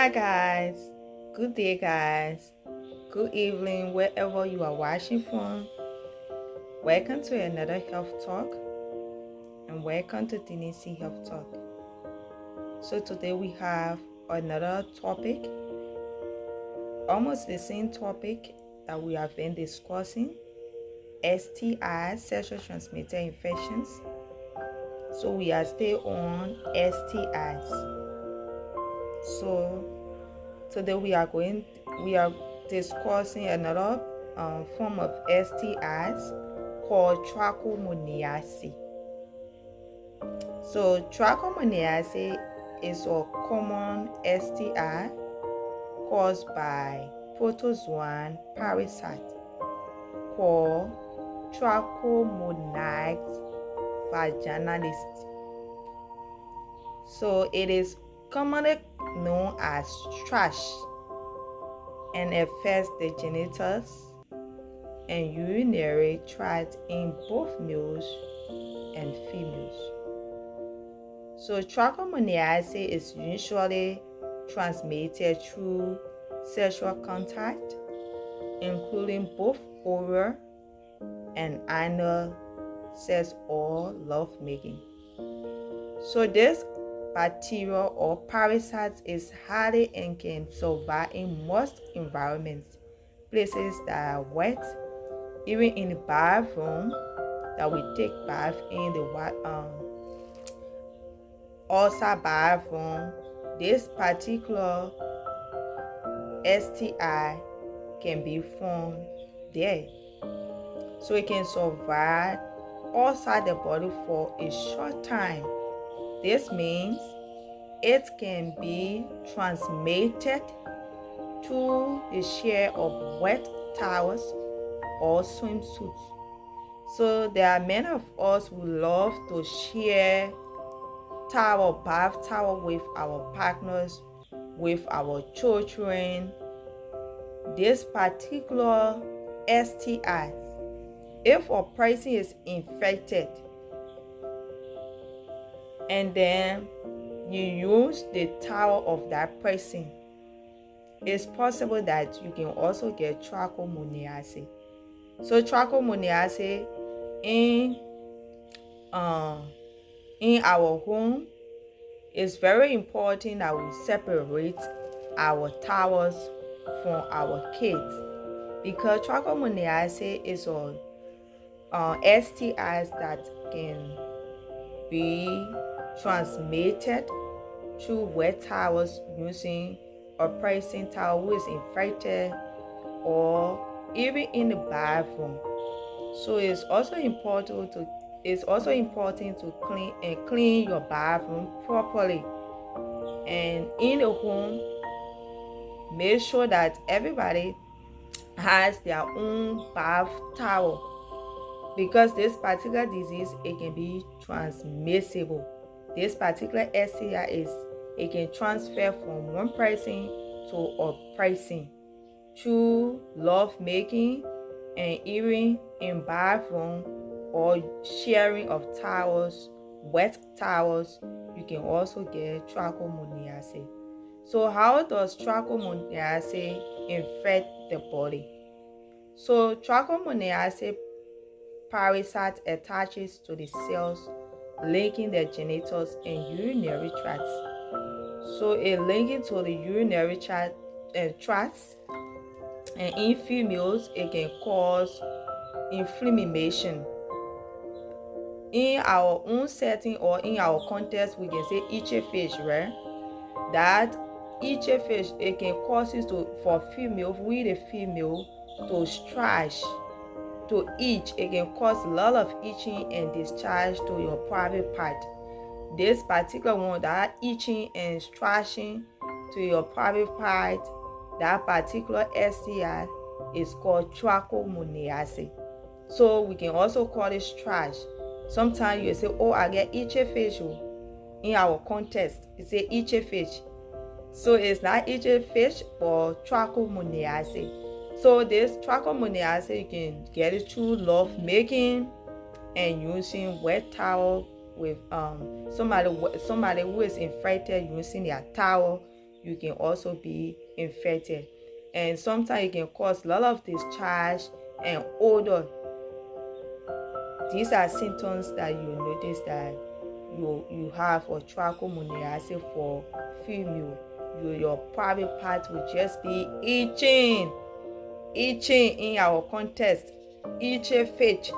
Hi guys, good day guys, good evening wherever you are watching from. Welcome to another health talk and welcome to Tennessee Health Talk. So today we have another topic, almost the same topic that we have been discussing, STIs, sexual transmitted infections. So we are still on STIs. So today we are discussing another form of STIs called trichomoniasis. So trichomoniasis is a common STI caused by protozoan parasite called Trichomoniasis vaginalis. So it is commonly known as thrush and affects the genitals and urinary tract in both males and females. So trichomoniasis is usually transmitted through sexual contact, including both oral and anal sex or lovemaking. So this bacteria or parasite is hardy and can survive in most environments, places that are wet, even in the bathroom that we take bath in, the outside bathroom. This particular STI can be found there. So it can survive outside the body for a short time. This means it can be transmitted through the share of wet towels or swimsuits. So there are many of us who love to share bath towel with our partners, with our children. This particular STI, if a person is infected and then you use the towel of that person, it's possible that you can also get trichomoniasis. So trichomoniasis in our home, it's very important that we separate our towels from our kids, because trichomoniasis is a STIs that can be transmitted through wet towels using a person towel who is infected, or even in the bathroom. So it's also important to clean your bathroom properly. And in the home, make sure that everybody has their own bath towel, because this particular disease, it can be transmissible. This particular STI it can transfer from one person to a person through love making, and even in bathroom or sharing of towels, wet towels, you can also get trichomoniasis. So how does trichomoniasis infect the body? So trichomoniasis parasite attaches to the cells linking the genitals and urinary tracts. So it linking to the urinary tracts, and in females it can cause inflammation. In our own setting or in our context, we can say itchy fish, right? That itchy fish, it can cause it for female, with a female, to stretch, to itch. It can cause a lot of itching and discharge to your private part. This particular one, that itching and stretching to your private part, that particular STI is called trichomoniasis. So we can also call it stretch. Sometimes you say, oh, I get itchy fish. In our context, you say itchy fish. So it's not itchy fish, but trichomoniasis. So this trichomoniasis, you can get it through love making and using wet towel with somebody who is infected, using their towel you can also be infected. And sometimes it can cause a lot of discharge and odor. These are symptoms that you notice that you have a trichomoniasis for female. Your private part will just be itching in our context, itchy fetch.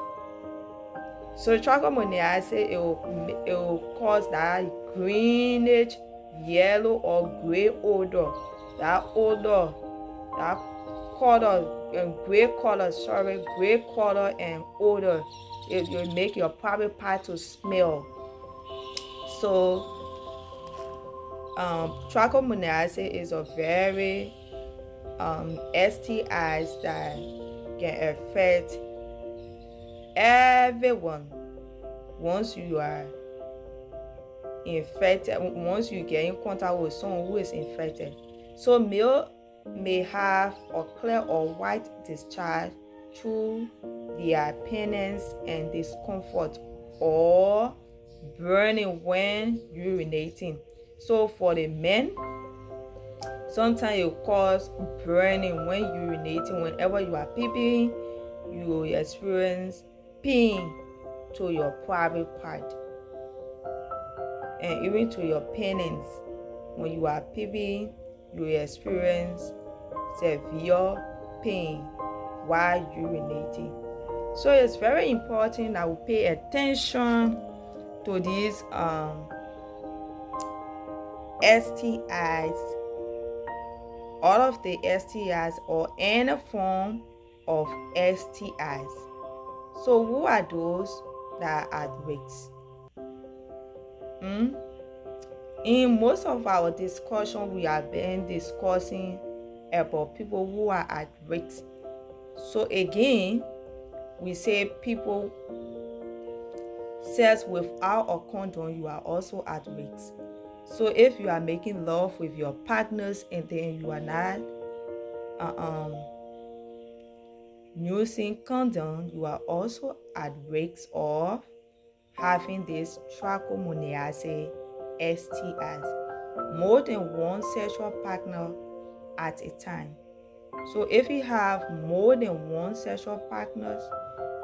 So trichomoniasis, it will cause that greenish, yellow or gray odor. That odor, that color, gray color and odor. It will make your private part to smell. So trichomoniasis is a very STIs that can affect everyone once you are infected, once you get in contact with someone who is infected. So male may have a clear or white discharge through their penance and discomfort or burning when urinating. So for the men, sometimes it cause burning when urinating. Whenever you are peeing, you will experience peeing to your private part and even to your penance. When you are peeing, you will experience severe pain while urinating. So it's very important that we pay attention to these STIs, all of the STIs or any form of STIs. So who are those that are at risk? In most of our discussion, we have been discussing about people who are at risk. So again, we say people sex without a condom, you are also at risk. So if you are making love with your partners and then you are not using condom, you are also at risk of having this trichomoniasis STIs. More than one sexual partner at a time. So if you have more than one sexual partners,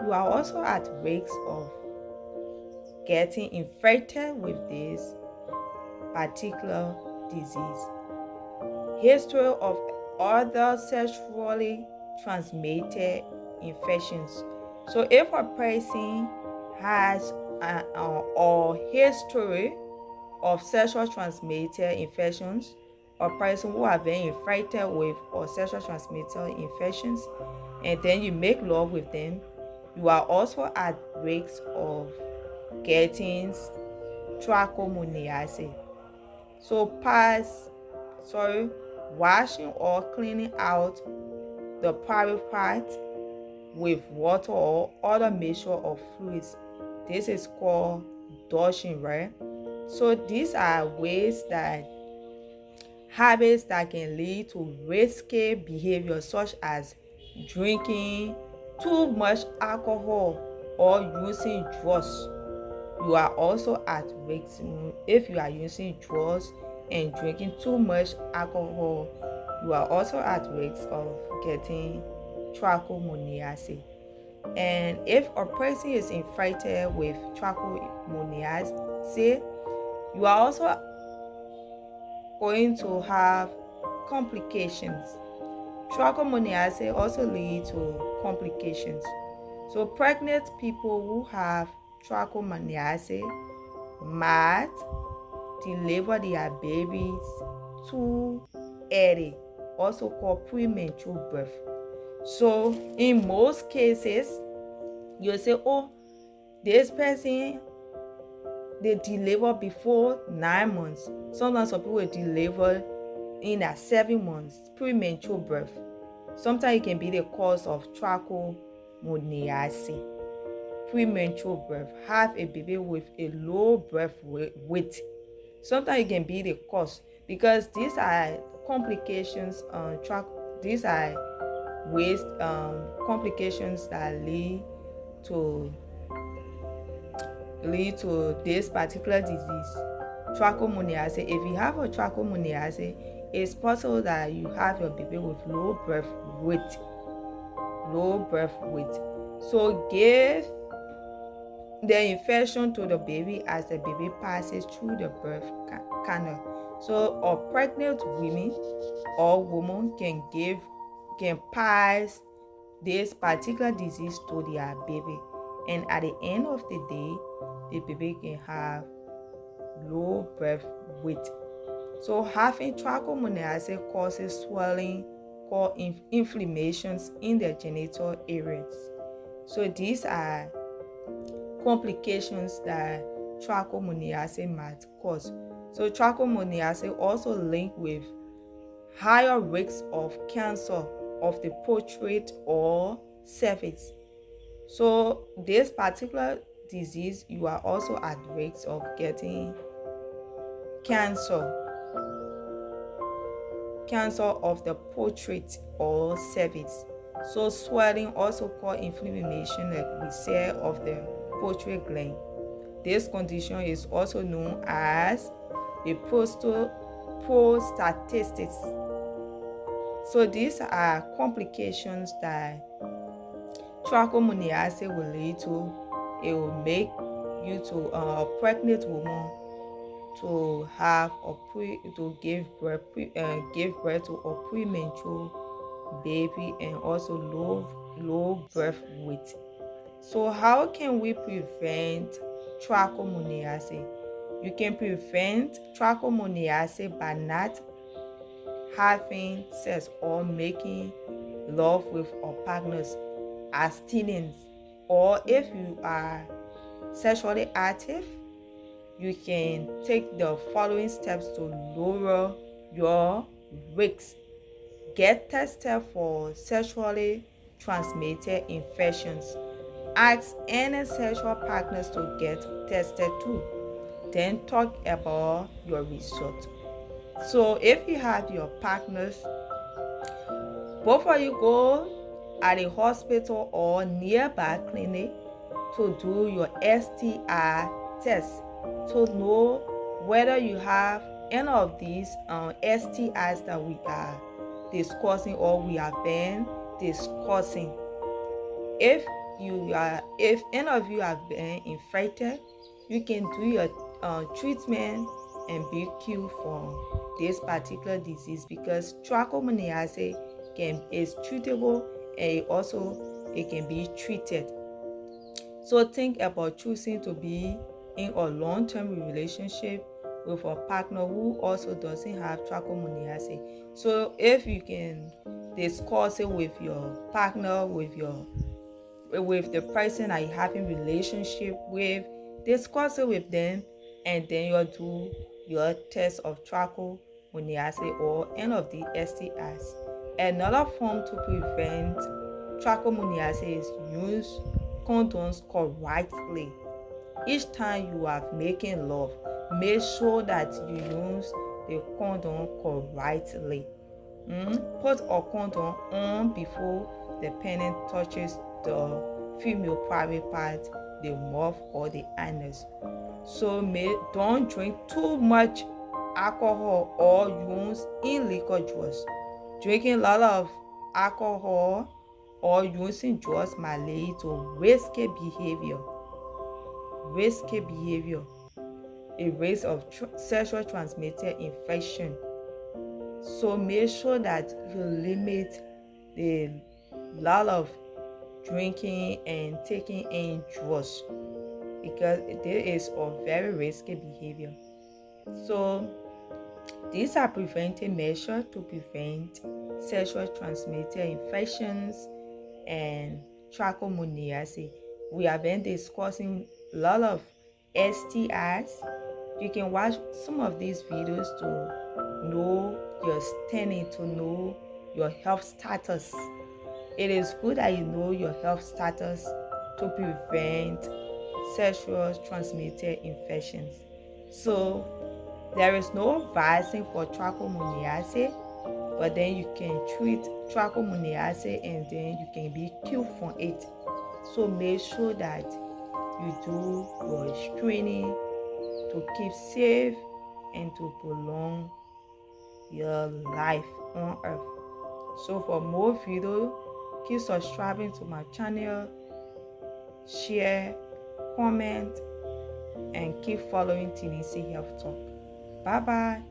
you are also at risk of getting infected with this particular disease. History of other sexually transmitted infections. So if a person has a history of sexual transmitted infections, a person who have been infected with or sexual transmitted infections, and then you make love with them, you are also at risk of getting trichomoniasis. So washing or cleaning out the private part with water or other mixture of fluids. This is called douching, right? So these are habits that can lead to risky behavior such as drinking too much alcohol or using drugs. You are also at risk if you are using drugs and drinking too much alcohol. You are also at risk of getting trichomoniasis. And if a person is infected with trichomoniasis, you are also going to have complications. Trichomoniasis also leads to complications. So pregnant people who have trichomoniasis might deliver their babies too early, also called premature birth. So in most cases, you'll say, oh, this person, they deliver before 9 months. Sometimes some people will deliver in at 7 months, premature birth. Sometimes it can be the cause of trichomoniasis, premature birth. Have a baby with a low birth weight. Sometimes it can be the cause because these are complications. These are complications that lead to this particular disease, trichomoniasis. If you have a trichomoniasis, it's possible that you have your baby with low birth weight. So give the infection to the baby as the baby passes through the birth canal. So a pregnant women or woman can pass this particular disease to their baby, and at the end of the day the baby can have low birth weight. So having trichomoniasis causes swelling called inflammations in the genital areas. So these are complications that trichomoniasis might cause. So trichomoniasis also linked with higher risks of cancer of the prostate or cervix. So this particular disease, you are also at risk of getting cancer of the prostate or cervix. So swelling, also called inflammation, like we said, of the prostate gland. This condition is also known as the prostatitis. So these are complications that trichomoniasis will lead to. It will make you to a pregnant woman to give birth to a premature baby, and also low birth weight. So how can we prevent trichomoniasis? You can prevent trichomoniasis by not having sex or making love with a partner, abstinence, or if you are sexually active, you can take the following steps to lower your risks. Get tested for sexually transmitted infections. Ask any sexual partners to get tested too. Then talk about your result. So if you have your partners, both of you go at a hospital or nearby clinic to do your STI test to know whether you have any of these STIs that we are discussing or we have been discussing. If any of you have been infected, you can do your treatment and be cured from this particular disease, because trichomoniasis is treatable, and it can be treated. So think about choosing to be in a long-term relationship with a partner who also doesn't have trichomoniasis. So if you can discuss it with your partner, with the person that you're having relationship with, discuss it with them, and then you'll do your test of trichomoniasis or any of the STIs. Another form to prevent trichomoniasis is use condoms correctly. Each time you are making love, make sure that you use the condom correctly. Put a condom on before the penis touches the female private part, the mouth or the anus. So don't drink too much alcohol or use illegal drugs. Drinking a lot of alcohol or using drugs might lead to risky behavior, a risk of sexual transmitted infection. So make sure that you limit the lot of drinking and taking in drugs, because there is a very risky behavior. So these are preventive measures to prevent sexual transmitted infections and trichomoniasis. We have been discussing a lot of STIs. You can watch some of these videos to know your standing, to know your health status. It is good that you know your health status to prevent sexual transmitted infections. So there is no vaccine for trichomoniasis, but then you can treat trichomoniasis and then you can be cured from it. So make sure that you do your screening to keep safe and to prolong your life on earth. So for more videos, keep subscribing to my channel, share, comment, and keep following TNC Health Talk. Bye bye.